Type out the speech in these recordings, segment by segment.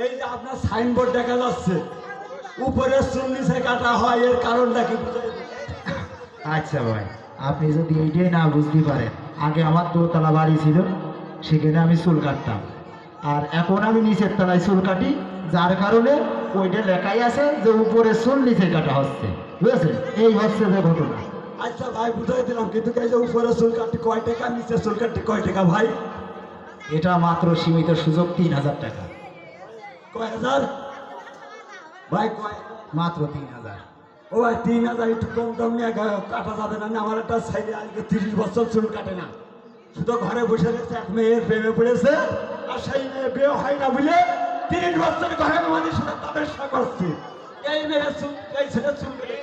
এই যে আপনার সাইনবোর্ড দেখা যাচ্ছে উপরে চুল নিচে কাটা হয়, এর কারণটা কি বুঝাই দিন। আচ্ছা ভাই, আপনি যদি এইটাই না বুঝতে পারেন, আগে আমার দোতলা বাড়ি ছিল, সেখানে আমি চুল কাটতাম, আর এখন আমি নিচের তলায় চুল কাটি, যার কারণে ওইটা লেখাই আছে যে উপরে চুল নিচে কাটা হচ্ছে, বুঝেছেন? এই হচ্ছে যে ঘটনা। আচ্ছা ভাই বুঝাই দিলাম, কিন্তু এই যে উপরে চুল কাটতে কয় টাকা, নিচে চুল কাটতে কয় টাকা ভাই? এটা মাত্র সীমিত সুযোগ 3000 টাকা, কয় হাজার ভাই? কয়? মাত্র 3000। ও ভাই 3000 একটু কম দাম নিয়ে কাটা যাবে না? আমার একটা ছেলে আজকে 30 বছর চুল কাটে না, শুধু ঘরে বসে রয়েছে, এক মেয়ের প্রেমে পড়েছে, আর সেই মেয়ে বিয়ে হয় না বলে 30 বছর ঘরের মানুষের সাথে তামেশা করছে। এই মেয়ের চুল, এই ছেলে চুল কেটে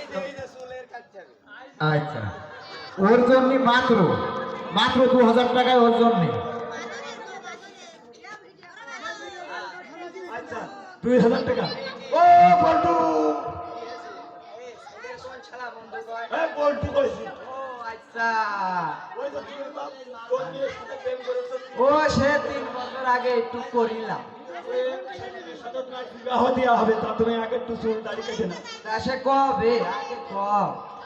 আচ্ছা, ওর জন্য মাত্র মাত্র 2000 টাকায় ওর জন্য। আচ্ছা 2000 টাকা। ও বল্টু, এই বল্টু কইছি। আচ্ছা, ওই যে তুমি বাপ কোন মেয়ের সাথে প্রেম করেছো? ও সে 3 বছর আগে একটু করিলাম। সাথে তোমার বিবাহ দেওয়া হবে, তা তুমি আগে একটু চুল দাড়ি কেটে না। তা সে কবে আগে ক?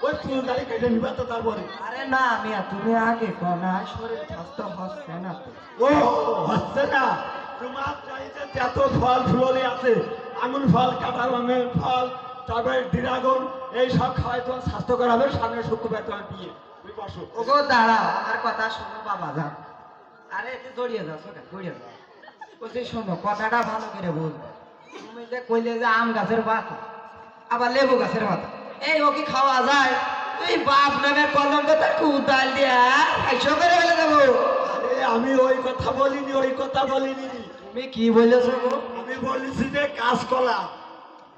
ওই চুল দাড়ি কেটে নিবা তো তারপরে। আরে না মিয়া, তুমি আগে ক না, শরীর স্বাস্থ্য হচ্ছে না তো। ও হচ্ছে না, তোমার চাইতে যত ফল ফুললি আছে, আঙুর ফল, কাঁঠাল আমের ফল, তারপরে ড্রাগন, এই সব খাওয়াই তোমার স্বাস্থ্যকর হবে। সামনে শুক্রবার তোমার বিয়ে, তুমি বসো। ওগো দাঁড়াও, আমার কথা শোনো বাবা, যাও। আরে একটু জড়িয়ে যাও, সোটা জড়িয়ে যাও। বলছি শোনো, কথাটা ভালো করে বল। তুমি যে কইলে যে আম গাছের পাতা, আবার লেবু গাছের পাতা, এই ও কি খাওয়া যায়? তুই বাপ নামের কলঙ্ক তো কুদাল দিয়া খাইছো করে ফেলে দেবো। আরে আমি ওই কথা বলিনি, ওই কথা বলিনি। তুমি কি বলেছো গো? আমি বলেছি যে কাঁচকলা,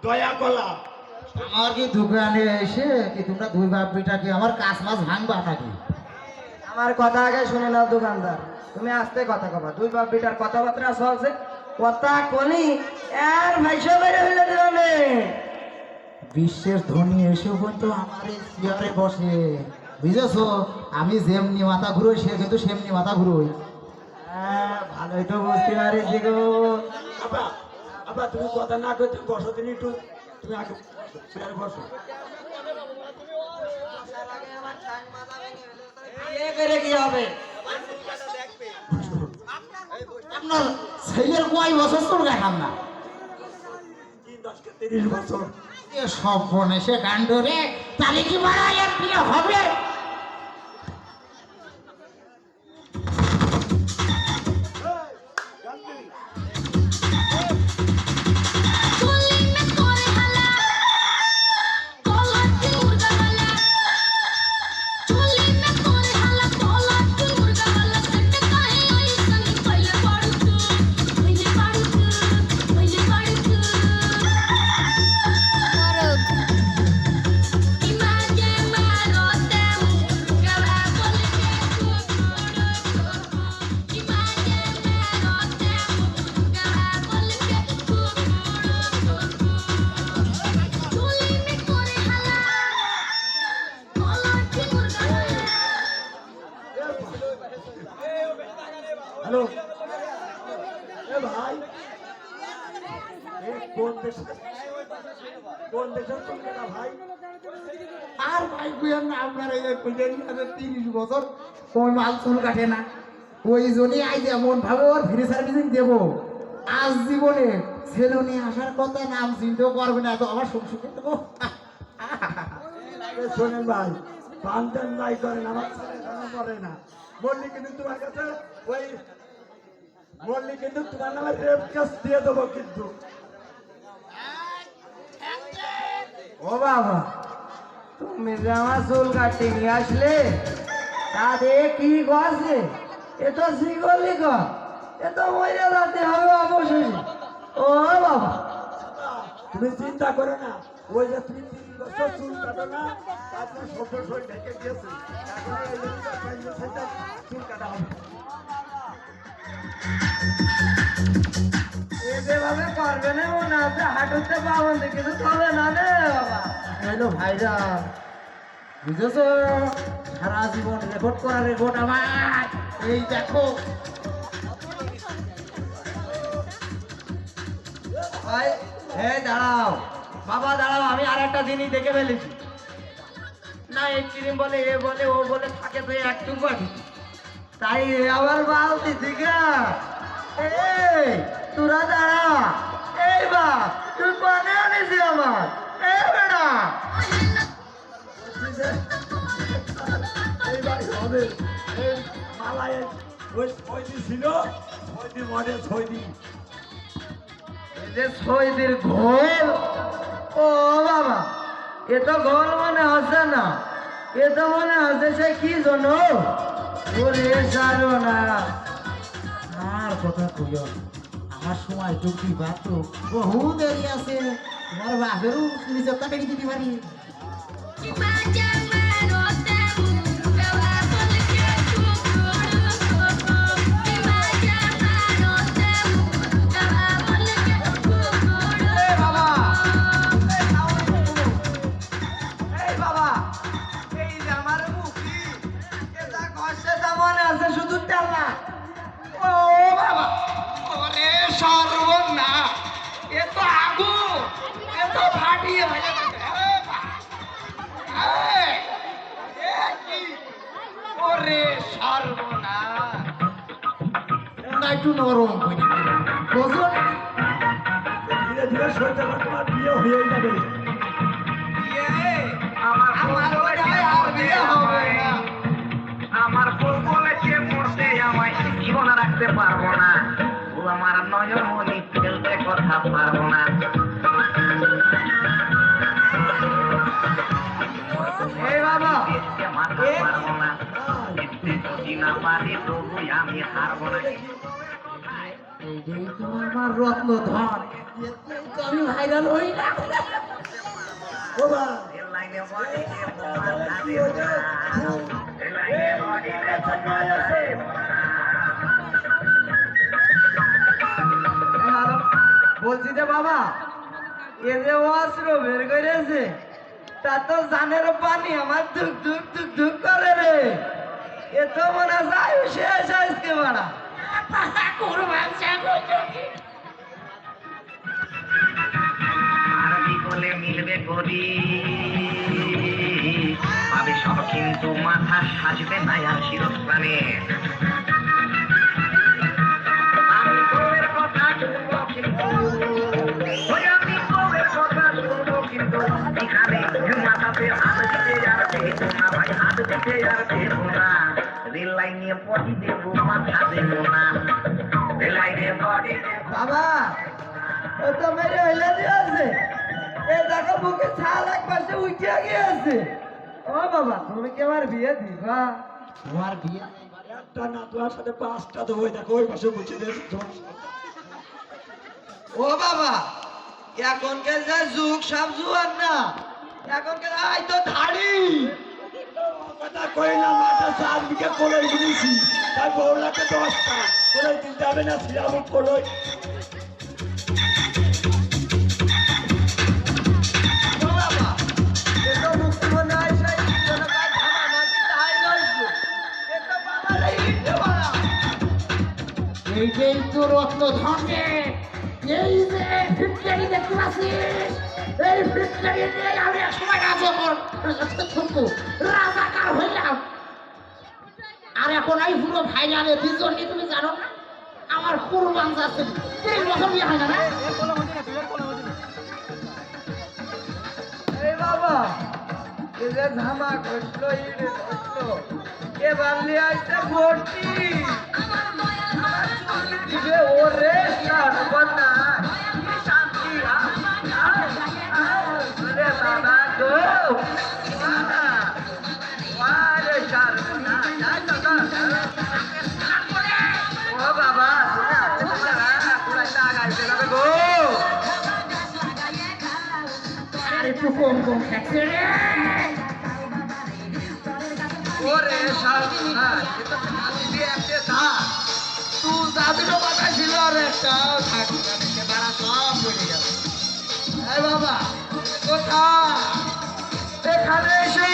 দয়া কলা। আমার কি দোকানে এসে কি তোমরা দুই বাপ বেটা কি আমার কাজ মাছ ভাঙবা নাকি? আমার কথা আগে শুনে নাও দোকানদার, তুমি আস্তে কথা কবা। দুই বাপ বেটার কথাবার্তা চলছে, কথা কলি আর ভাইসা বেড়ে হইলে দেবে। বিশ্বের ধনী এসেও কিন্তু আমার এই চেয়ারে বসে, বুঝেছো? আমি যেমনি মাথা ঘুরোই সে কিন্তু সেমনি মাথা ঘুরোই। হ্যাঁ, ভালোই তো বুঝতে পারিছি গো। আবা আবা তুমি কথা না করতে বসো, তুমি একটু, তুমি আগে চেয়ারে বসো। বিয়ে করে কি হবে? আপনার ছেলের কয় বছর চুল কাটাম না? 30 বছর। এ সব ফোনে সে কাণ্ড রে, তাহলে কি বাড়াইয়া বিয়ে হবে? হ্যালো, এ ভাই, কোন দেশে, কোন দেশের সঙ্গে না ভাই? আর ভাই বুঝেন না, আপনার এই 30 বছর কোন মাল চুল কাটে না, ওই জন্যই আজ এমন ভাবে ওর ফ্রি সার্ভিসিং দেবো। আজ জীবনে ছেলে নিয়ে আসার কথা নাম চিন্তাও করবে না, তো আমার সুখে দেবো। শোনেন ভাই, বান্ধন নাই করেন, আমার ছেলে জানা করে না। বললি কিন্তু তোমার কাছে ওই, বললি কিন্তু তোমার নামে রেপ কেস দিয়ে দেবো কিন্তু। ও বাবা, তুমি যে আমার চুল কাটতে নিয়ে আসলে, তাতে কি গছে? এ তো শিকলি গছ, এ তো মরে যেতে হবে অবশ্যই। ও বাবা, তুমি চিন্তা করো না, ওই যে তুমি 30 বছর চুল কাটো না, তারপর ছোট শরীর ঢেকে গিয়েছে, এখন এই লেন্সটা পাইলে সেটা চুল কাটা হবে। এ যেভাবে করবে না মনে হচ্ছে হাঁটুতে পাবন্দি, কিন্তু তবে না রে বাবা। হ্যালো ভাইরা, বুঝেছো? সারা জীবন রেকর্ড করা রেকর্ড আমার, এই দেখো। ভাই এই দাঁড়াও বাবা দাঁড়াও, আমি আর একটা জিনিস দেখে ফেলেছি। না এই ক্রিম বলে এ বলে ও বলে থাকে তো একটু বাড়ি, তাই এ আবার বালতি থেকে এই তোরা দাঁড়া। এই বা তুই পানে আনিস আমার এই বেটা। এইবার হবে এই মালায় ওই ছয়দি ছিল, ছয়দি মনে ছয়দি। এই যে ছয়দির ঘোল, ও বাবা এ তো ঘোল মনে হচ্ছে না, এ তো মনে হচ্ছে সে কি জন্য ওরে জানো না। আর কথা কইও না। আমার সময় তো দিবা তো বহু দেরি আছে, তোমার বাপেরও নিজের টাকা দিতে পারি। এই বাবা এই বাবা এই যে আমার মুখি এটা কষ্টে তা মনে আছে শুধু তেল না। ও বাবা ওরে সর্বনা, এ তো আগুন, এ তো ফাটিয়ে ফেলে দিবে। এ বাবা, এই, এ কি? ওরে সর্বনা, না একটু নরম কই বুঝুন। ধীরে ধীরে সইতে পারে, তোমার বিয়ে হয়ে যাবে। বিয়ে আমার ওটাই আর বিয়ে হবে না। আমার বউ বলেছে মরতে আমায় জীবন রাখতে পারবো না, ও আমার নয়ন মনি ফেলতে কথা পারবো না। এই বাবা দেখতে মাথা পারবো না, দেখতে যদি না পারি তবু আমি হারবো না। এইটাই তো আমার রত্ন ধন, আমি ভাইরাল হই না। ও বা, রেল লাইনে বডিতে বোমা থাকে না, রেল লাইনে বডিতে বোমা থাকে না। হ্যালো, বলছি যে বাবা এ যে অস্ত্র বের করেছে তা তো জানের পানি আমার ধুক ধুক ধুক ধুক করে রে। এ তো মনে যায় শেষ আজকে বাড়া। আরবি বলে মিলবে করি পাবে সব, কিন্তু মাথা সাজবে না আর শিরস্থানে। আমি বউয়ের কথা শুনবো কিন্তু, ওই আমি বউয়ের কথা শুনবো কিন্তু, এখানে মাথাতে হাত দিতে আর দেবো না ভাই, হাত দিতে আর দেবো না। রেল লাইনে বডি দেবো, মাথা দেবো না। রেল লাইনে বডি দেবো। বাবা ও তো মেরে হইলে দিয়েছে, এ দেখো বুকে ছাল এক পাশে উঠে গিয়েছে। ও বাবা তুমি কি আমার বিয়ে দিবা? তোমার বিয়ে একটা না তোমার সাথে পাঁচটা তো হয়ে দেখো ওই পাশে বসে দিয়েছে। ও বাবা এখনকার যে যুগ সব জুয়ার না, এখনকার আই তো ধাড়ি। কথা কই না, মাঠে 4 বিঘা কলই বুঝেছি, তাই বউ লাগে 10টা কলই দিতে হবে না, সিরামুখ কলই। ও বাবা এ তো মুক্তিমন্ত্রী আইসা ইটজনে কাজ ধামা নাকি তাই রইছে। এ তো বাবা রে ইটে বাড়া। এইটাই তো রত্ন ধন রে। এই যে ফিটকারি দেখতে পাচ্ছিস, এই ফিটকারি দিয়ে আমি এক সময় রাজাকার হইলাম, আর এখন এই পুরো ভাইরালে দুজন নিয়ে তুমি জানো না আমার কুরবান যাচ্ছে 30 বছর বিয়ে হয় না না। এই বাবা এ যে ধামা ঘটলো ইটে ঘটলো, এবার নিয়ে আসছে ভর্তি। আমার চুল দিবে ওরে সর্বনা, কি শান্তি। ওরে বাবা গো, বাবা, ওরে সর্বনা, যাই তো গো। ও বাবা তুমি আসতে পারলা না, পুরা টাকা যাবে গো। আর একটু কম কম খাচ্ছে রে। ওরে সর্বনা, এ তো খালি দিয়ে একটা দা। তুই দাবিরও কথা ছিল আর একটাও থাকি না, দেখে বেড়া সব পড়ে গেল। এই বাবা কোথা এখানে এসো।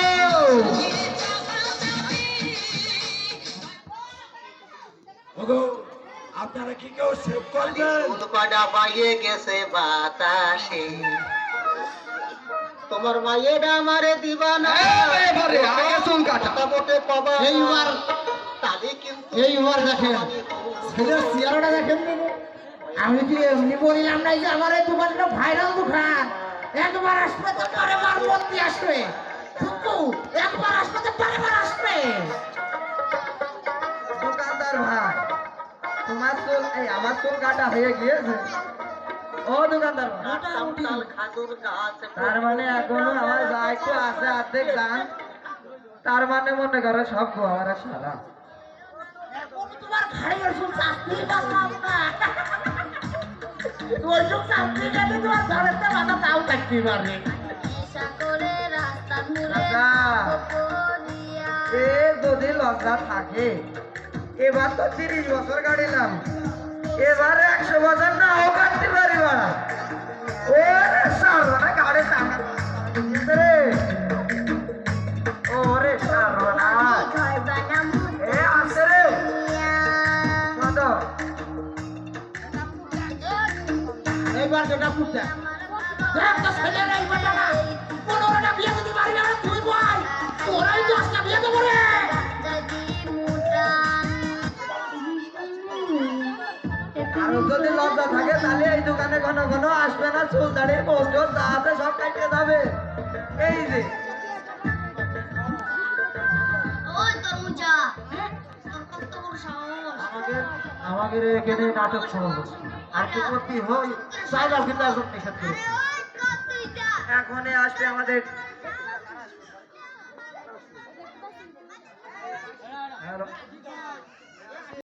ওগো, আপনারা কি কেউ সেভ করবেন? চুল কটা বাইয়ে গেছে বাতাসে, তোমার মায়েরা আমারে দিবা না। এবারে আগে চুল কাটা। কথা বটে কবা এইবার তাহলে কিন্তু এইবার দেখেন ছেলের চেয়ারটা দেখেন আমি কি এমনি বললাম না যে আমার এই দোকানটা ভাইরাল দোকান, একবার আসবে তো বারবার মন্ত্রী আসবে, ফুকু একবার আসবে তো বারবার আসবে। দোকানদার ভাই, তোমার চুল এই আমার চুল কাটা হয়ে গিয়েছে। ও দোকানদার ভাই, তাল খাজুর গাছ তার মানে এখনো আমার যা একটু আছে অর্ধেক দাম, তার মানে মনে করো সব আমার সারা। এখন তোমার ঘাড়ের সুখ চাকরি পারলাম না, ওই সুখ চাকরি গেলে তোমার ঘরের তো মাথা তাও থাকতে পারবে। রাজা, এ যদি লজ্জা থাকে, এবার তো 30 বছর কাটিলাম, এবার 100 বছর না ও কাটতে পারি না। ওরে সারনা গাড়ি টানা রে, ওরে সারনা এ আসে রে কত এইবার যেটা ফুটে দেখ তো ছেলের এই বাটাটা 15টা বিয়ে দিতে পারবি না তুই বল, তোরাই 10টা বিয়ে দেবো রে। আর যদি লজ্জা থাকে তাহলে এই দোকানে ঘন ঘন আসবে না, চুল দাড়ির পোস্টার যা আছে সব কাটিয়ে যাবে। এই যে আমাদের এখানে নাটক সমাজ আর কি করতে হয় সাইবার কিন্তু একজন নিষেধ করে। এখনই আসবে আমাদের হ্যালো